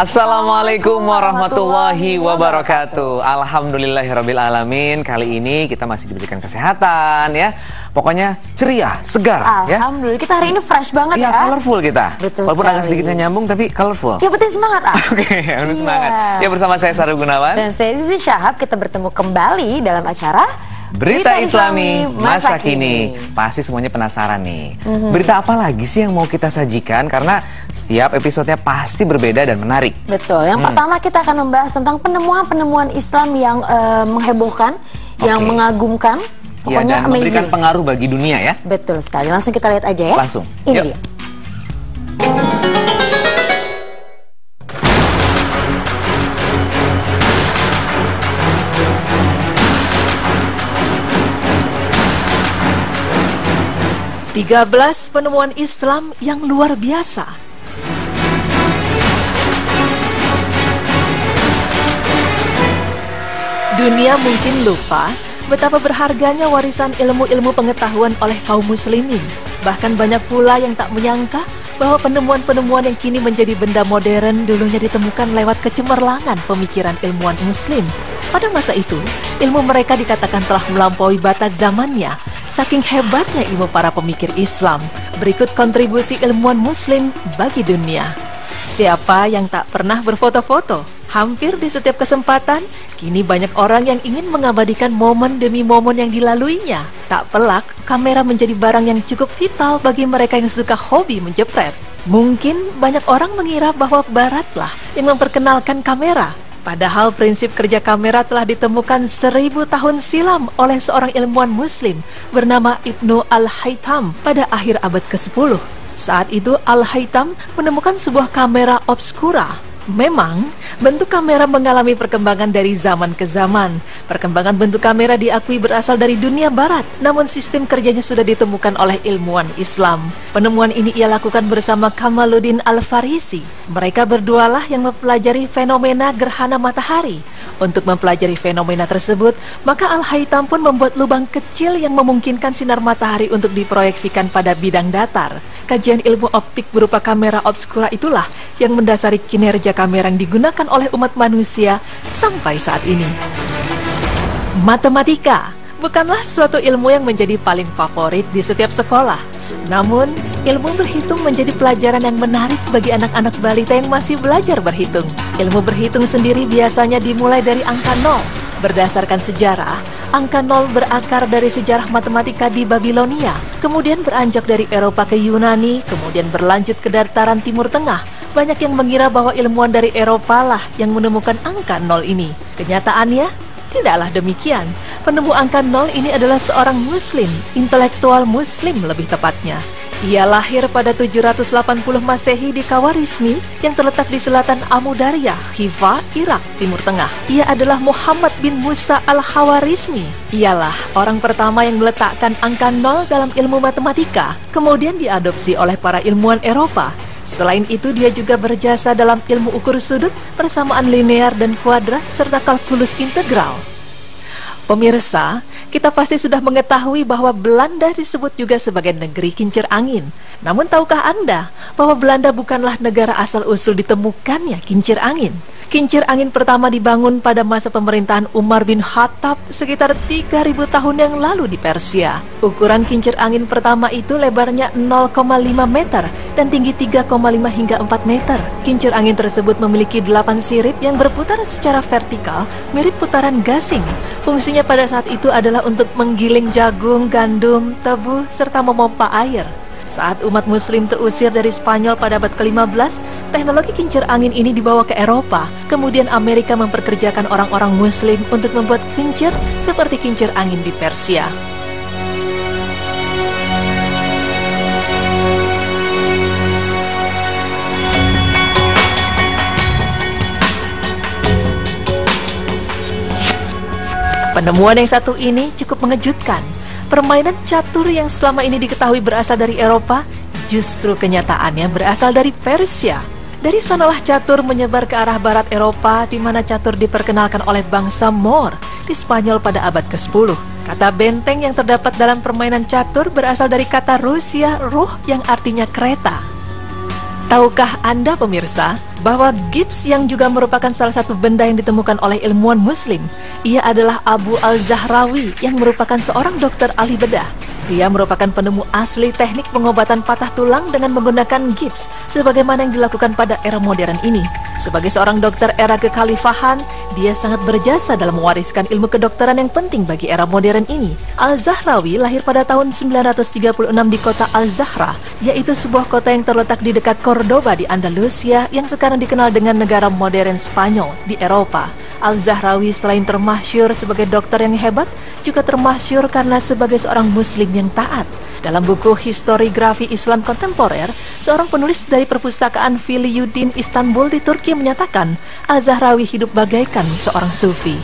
Assalamualaikum warahmatullahi wabarakatuh. Alhamdulillahirabbil alamin. Kali ini kita masih diberikan kesehatan ya. Pokoknya ceria, segar. Alhamdulillah, kita hari ini fresh banget ya. Colorful kita. Betul. Walaupun sekali. agak sedikit nyambung tapi colorful. Ya penting semangat Oke, semangat. Ya bersama saya Sarul Gunawan. Dan saya Zizi Syahab, kita bertemu kembali dalam acara Berita Islami Masa Kini. Pasti semuanya penasaran nih. Berita apa lagi sih yang mau kita sajikan? Karena setiap episodenya pasti berbeda dan menarik. Betul. Yang pertama kita akan membahas tentang penemuan-penemuan Islam yang menghebohkan, yang mengagumkan. Pokoknya dan memberikan pengaruh bagi dunia ya. Betul sekali. Langsung kita lihat aja ya. Langsung. Ini dia. Tiga 13 penemuan Islam yang luar biasa. Dunia mungkin lupa betapa berharganya warisan ilmu-ilmu pengetahuan oleh kaum muslimin. Bahkan banyak pula yang tak menyangka bahwa penemuan-penemuan yang kini menjadi benda modern dulunya ditemukan lewat kecemerlangan pemikiran ilmuwan muslim. Pada masa itu, ilmu mereka dikatakan telah melampaui batas zamannya, saking hebatnya ilmu para pemikir Islam. Berikut kontribusi ilmuwan muslim bagi dunia. Siapa yang tak pernah berfoto-foto? Hampir di setiap kesempatan, kini banyak orang yang ingin mengabadikan momen demi momen yang dilaluinya. Tak pelak, kamera menjadi barang yang cukup vital bagi mereka yang suka hobi menjepret. Mungkin banyak orang mengira bahwa baratlah yang memperkenalkan kamera. Padahal prinsip kerja kamera telah ditemukan 1000 tahun silam oleh seorang ilmuwan muslim bernama Ibnu Al-Haytham pada akhir abad ke-10. Saat itu Al-Haytham menemukan sebuah kamera obskura. Memang, bentuk kamera mengalami perkembangan dari zaman ke zaman. Perkembangan bentuk kamera diakui berasal dari dunia barat, namun sistem kerjanya sudah ditemukan oleh ilmuwan Islam. Penemuan ini ia lakukan bersama Kamaluddin Al-Farisi. Mereka berdualah yang mempelajari fenomena gerhana matahari. Untuk mempelajari fenomena tersebut, maka Al-Haytham pun membuat lubang kecil yang memungkinkan sinar matahari untuk diproyeksikan pada bidang datar. Kajian ilmu optik berupa kamera obskura itulah yang mendasari kinerja kamera yang digunakan oleh umat manusia sampai saat ini. Matematika bukanlah suatu ilmu yang menjadi paling favorit di setiap sekolah. Namun, ilmu berhitung menjadi pelajaran yang menarik bagi anak-anak balita yang masih belajar berhitung. Ilmu berhitung sendiri biasanya dimulai dari angka 0. Berdasarkan sejarah, angka 0 berakar dari sejarah matematika di Babilonia, kemudian beranjak dari Eropa ke Yunani, kemudian berlanjut ke dataran Timur Tengah. Banyak yang mengira bahwa ilmuwan dari Eropa lah yang menemukan angka 0 ini. Kenyataannya, tidaklah demikian. Penemu angka 0 ini adalah seorang muslim, intelektual muslim lebih tepatnya. Ia lahir pada 780 Masehi di Khawarizmi yang terletak di selatan Amudarya, Khiva, Irak, Timur Tengah. Ia adalah Muhammad bin Musa al-Khawarizmi. Ialah orang pertama yang meletakkan angka 0 dalam ilmu matematika, kemudian diadopsi oleh para ilmuwan Eropa. Selain itu, dia juga berjasa dalam ilmu ukur sudut, persamaan linear dan kuadrat, serta kalkulus integral. Pemirsa, kita pasti sudah mengetahui bahwa Belanda disebut juga sebagai negeri kincir angin. Namun tahukah Anda bahwa Belanda bukanlah negara asal-usul ditemukannya kincir angin? Kincir angin pertama dibangun pada masa pemerintahan Umar bin Khattab sekitar 3000 tahun yang lalu di Persia. Ukuran kincir angin pertama itu lebarnya 0,5 meter dan tinggi 3,5 hingga 4 meter. Kincir angin tersebut memiliki 8 sirip yang berputar secara vertikal mirip putaran gasing. Fungsinya pada saat itu adalah untuk menggiling jagung, gandum, tebu, serta memompa air. Saat umat muslim terusir dari Spanyol pada abad ke-15, teknologi kincir angin ini dibawa ke Eropa. Kemudian Amerika memperkerjakan orang-orang muslim untuk membuat kincir seperti kincir angin di Persia. Penemuan yang satu ini cukup mengejutkan. Permainan catur yang selama ini diketahui berasal dari Eropa, justru kenyataannya berasal dari Persia. Dari sanalah catur menyebar ke arah barat Eropa, di mana catur diperkenalkan oleh bangsa Moor di Spanyol pada abad ke-10. Kata benteng yang terdapat dalam permainan catur berasal dari kata Rusia, ruh, yang artinya kereta. Tahukah Anda pemirsa bahwa gips yang juga merupakan salah satu benda yang ditemukan oleh ilmuwan muslim, ia adalah Abu Al-Zahrawi yang merupakan seorang dokter ahli bedah. Dia merupakan penemu asli teknik pengobatan patah tulang dengan menggunakan gips sebagaimana yang dilakukan pada era modern ini. Sebagai seorang dokter era kekhalifahan, dia sangat berjasa dalam mewariskan ilmu kedokteran yang penting bagi era modern ini. Al-Zahrawi lahir pada tahun 936 di kota Al-Zahra, yaitu sebuah kota yang terletak di dekat Cordoba di Andalusia yang sekarang dikenal dengan negara modern Spanyol di Eropa. Al-Zahrawi selain termasyhur sebagai dokter yang hebat, juga termasyhur karena sebagai seorang muslim yang taat. Dalam buku Historiografi Islam Kontemporer, seorang penulis dari perpustakaan Filiyuddin Istanbul di Turki menyatakan Al-Zahrawi hidup bagaikan seorang sufi.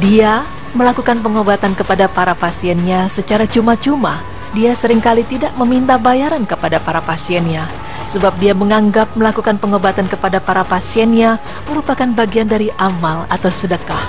Dia melakukan pengobatan kepada para pasiennya secara cuma-cuma. Dia seringkali tidak meminta bayaran kepada para pasiennya, sebab dia menganggap melakukan pengobatan kepada para pasiennya merupakan bagian dari amal atau sedekah.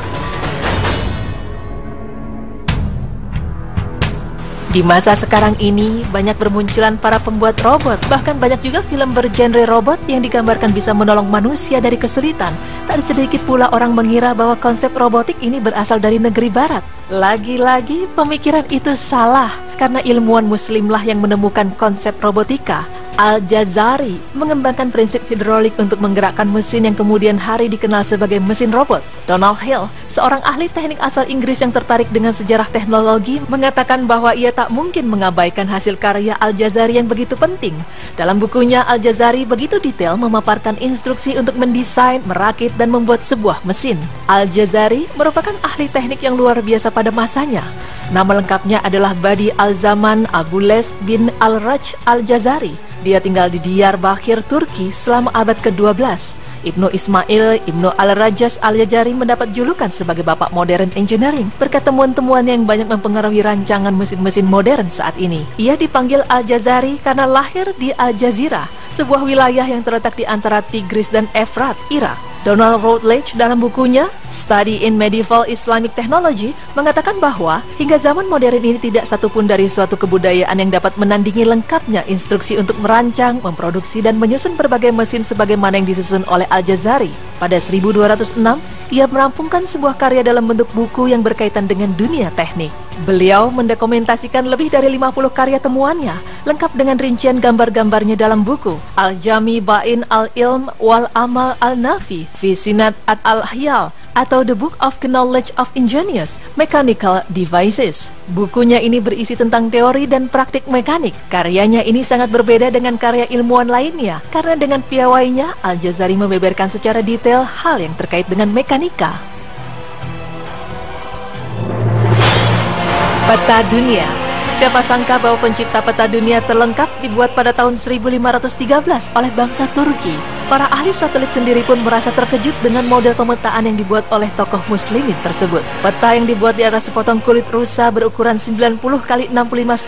Di masa sekarang ini, banyak bermunculan para pembuat robot. Bahkan banyak juga film bergenre robot yang digambarkan bisa menolong manusia dari kesulitan. Tak sedikit pula orang mengira bahwa konsep robotik ini berasal dari negeri barat. Lagi-lagi, pemikiran itu salah, karena ilmuwan muslimlah yang menemukan konsep robotika. Al-Jazari mengembangkan prinsip hidrolik untuk menggerakkan mesin yang kemudian hari dikenal sebagai mesin robot. Donald Hill, seorang ahli teknik asal Inggris yang tertarik dengan sejarah teknologi, mengatakan bahwa ia tak mungkin mengabaikan hasil karya Al-Jazari yang begitu penting. Dalam bukunya, Al-Jazari begitu detail memaparkan instruksi untuk mendesain, merakit, dan membuat sebuah mesin. Al-Jazari merupakan ahli teknik yang luar biasa pada masanya. Nama lengkapnya adalah Badi Al-Zaman Abules bin Al-Raj Al-Jazari. Dia tinggal di Diyarbakir, Turki selama abad ke-12. Ibnu Ismail Ibnu Al-Rajas Al-Jazari mendapat julukan sebagai bapak modern engineering berkat temuan-temuan yang banyak mempengaruhi rancangan mesin-mesin modern saat ini. Ia dipanggil Al-Jazari karena lahir di Al-Jazirah, sebuah wilayah yang terletak di antara Tigris dan Efrat, Irak. Donald Routledge dalam bukunya Study in Medieval Islamic Technology mengatakan bahwa hingga zaman modern ini tidak satupun dari suatu kebudayaan yang dapat menandingi lengkapnya instruksi untuk merancang, memproduksi, dan menyusun berbagai mesin sebagaimana yang disusun oleh Al-Jazari. Pada 1206, ia merampungkan sebuah karya dalam bentuk buku yang berkaitan dengan dunia teknik. Beliau mendokumentasikan lebih dari 50 karya temuannya, lengkap dengan rincian gambar-gambarnya dalam buku Al-Jami Bain Al-Ilm Wal Amal Al-Nafi fi Sinat Al-Hyal atau The Book of Knowledge of Ingenious Mechanical Devices. Bukunya ini berisi tentang teori dan praktik mekanik. Karyanya ini sangat berbeda dengan karya ilmuwan lainnya, karena dengan piawainya, Al-Jazari membeberkan secara detail hal yang terkait dengan mekanika. Peta dunia. Siapa sangka bahwa pencipta peta dunia terlengkap dibuat pada tahun 1513 oleh bangsa Turki. Para ahli satelit sendiri pun merasa terkejut dengan model pemetaan yang dibuat oleh tokoh muslimin tersebut. Peta yang dibuat di atas sepotong kulit rusa berukuran 90 x 65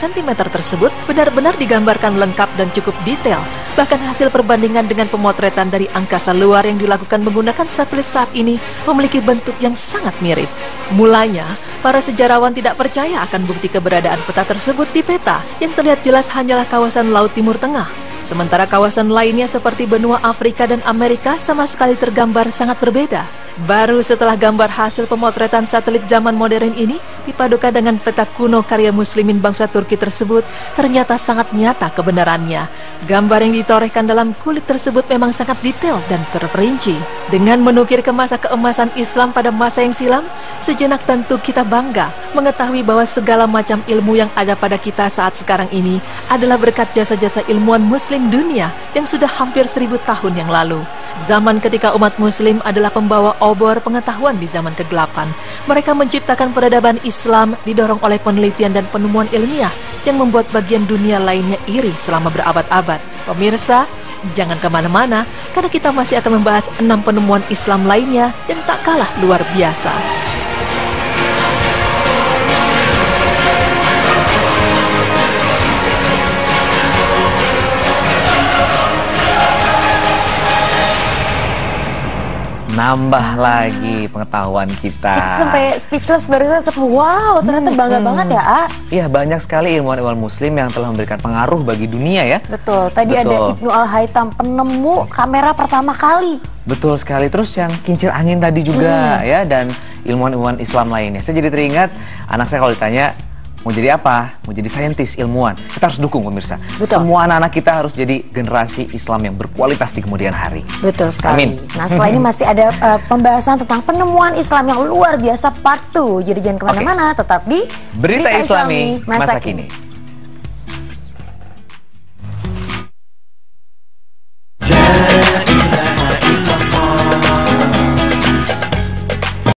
cm tersebut benar-benar digambarkan lengkap dan cukup detail. Bahkan hasil perbandingan dengan pemotretan dari angkasa luar yang dilakukan menggunakan satelit saat ini memiliki bentuk yang sangat mirip. Mulanya, para sejarawan tidak percaya akan bukti keberadaan peta tersebut di peta yang terlihat jelas hanyalah kawasan Laut Timur Tengah. Sementara kawasan lainnya seperti benua Afrika dan Amerika sama sekali tergambar sangat berbeda. Baru setelah gambar hasil pemotretan satelit zaman modern ini dipadukan dengan peta kuno karya muslimin bangsa Turki tersebut, ternyata sangat nyata kebenarannya. Gambar yang ditorehkan dalam kulit tersebut memang sangat detail dan terperinci. Dengan menukir ke masa keemasan Islam pada masa yang silam, sejenak tentu kita bangga mengetahui bahwa segala macam ilmu yang ada pada kita saat sekarang ini adalah berkat jasa-jasa ilmuwan muslim dunia yang sudah hampir 1000 tahun yang lalu. Zaman ketika umat muslim adalah pembawa obor pengetahuan di zaman kegelapan. Mereka menciptakan peradaban Islam didorong oleh penelitian dan penemuan ilmiah yang membuat bagian dunia lainnya iri selama berabad-abad. Pemirsa, jangan kemana-mana, karena kita masih akan membahas 6 penemuan Islam lainnya yang tak kalah luar biasa. Nambah lagi pengetahuan kita. Kita sampai speechless barusan. Wow, ternyata bangga banget ya, A. Iya, banyak sekali ilmuwan-ilmuwan muslim yang telah memberikan pengaruh bagi dunia ya. Betul, tadi Betul. ada Ibnu Al-Haytham, penemu kamera pertama kali. Betul sekali. Terus yang kincir angin tadi juga ya, dan ilmuwan-ilmuwan Islam lainnya. Saya jadi teringat anak saya kalau ditanya mau jadi apa? Mau jadi saintis, ilmuwan. Kita harus dukung pemirsa. Betul. Semua anak-anak kita harus jadi generasi Islam yang berkualitas di kemudian hari. Betul sekali. Amin. Nah, setelah ini masih ada pembahasan tentang penemuan Islam yang luar biasa part 2. Jadi jangan kemana-mana, tetap di Berita Islami Masa Kini.